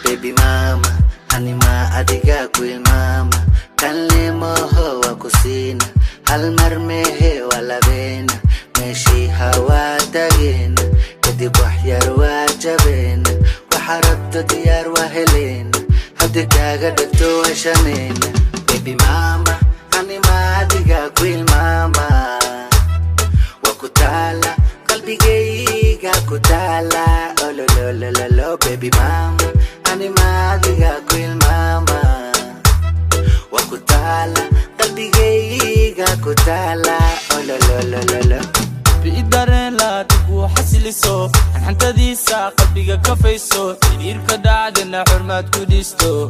Baby mama, anima adiga kuil mama. Kanle moho wa kusina, hal marmehe wala bena. Meshi hawa tagina, kadib wahyar wa jabena. Waharabta diyar wa helena, hadi kaga dakto wa shanena. Baby mama, anima adiga kuil mama. Wakutala, kalbi geiga kutala. Oh lo lo lo lo lo, baby mama. Anima adiga kuil mama. Wakutala, kalbi geiga kutala. Oh lo lo lo lo lo. بإدارة لا تبو حسلسو حنتا ديسا قلبيك كفيسو تدير كدعدنا حرمات كوديستو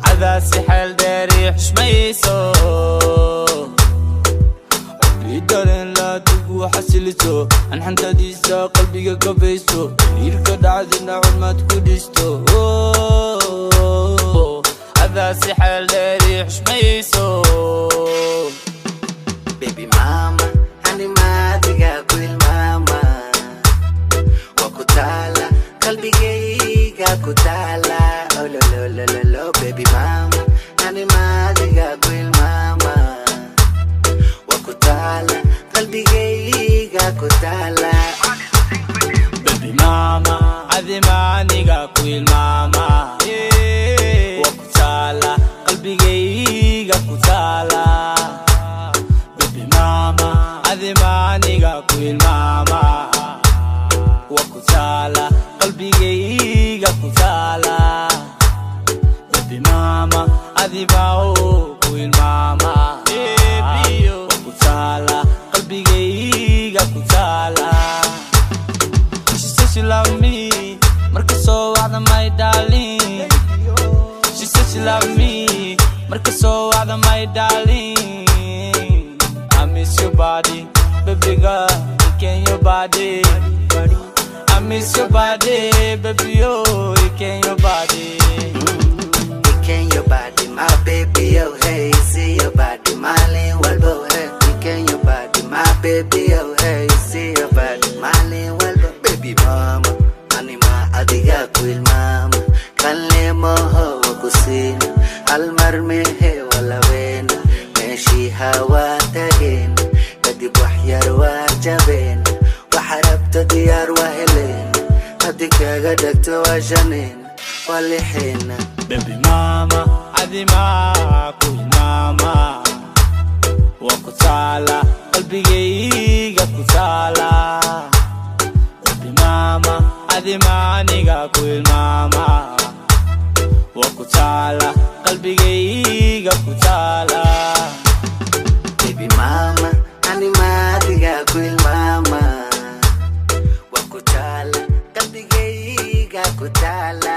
عذا سحل داري حشميسو بإدارة لا تبو حسلسو حنتا ديسا قلبيك كفيسو تدير كدعدنا حرمات كوديستو عذا سحل داري حشميسو Baby mama, anima adiga kuil mama. Wakutala, kalbi geiga kutala. Oh lo lo lo lo lo, baby mama, anima adiga kuil mama. Wakutala, kalbi geiga kutala. Baby mama, adima niga kuil mama. Wakutala, kalbi geiga kutala. adima niga kuil mama wakutala qalbi geiga kutala baby mama adima kuil mama wakutala qalbi geiga kutala she said she love me marka soo wacda my darling she said she love me marka soo wacda my darling I miss your body, baby girl, can your body. I miss your body, baby, oh, can your body. Can your body, my baby, oh, hey, see your body, my lean walbo, hey. Can your body, my baby, oh, hey, see your body, my lean walbo. Baby mama, anima adiga kuil mama. Kanle moho wa kusina, almar mehe wala vena. Meshi hawa tagina, kadib wahyar wa jabena. Waharabta diyar wa helena, hadi kaga dakto wa shanena. Walihena. Baby mama, adima kuil mama. Wakutala, qalbi geiga kutala. Baby mama, adima niga kuil mama. Wakutala, qalbi geiga kutala. Baby mama, anima adiga kuil mama. Wakutala, kalbi geiga kutala.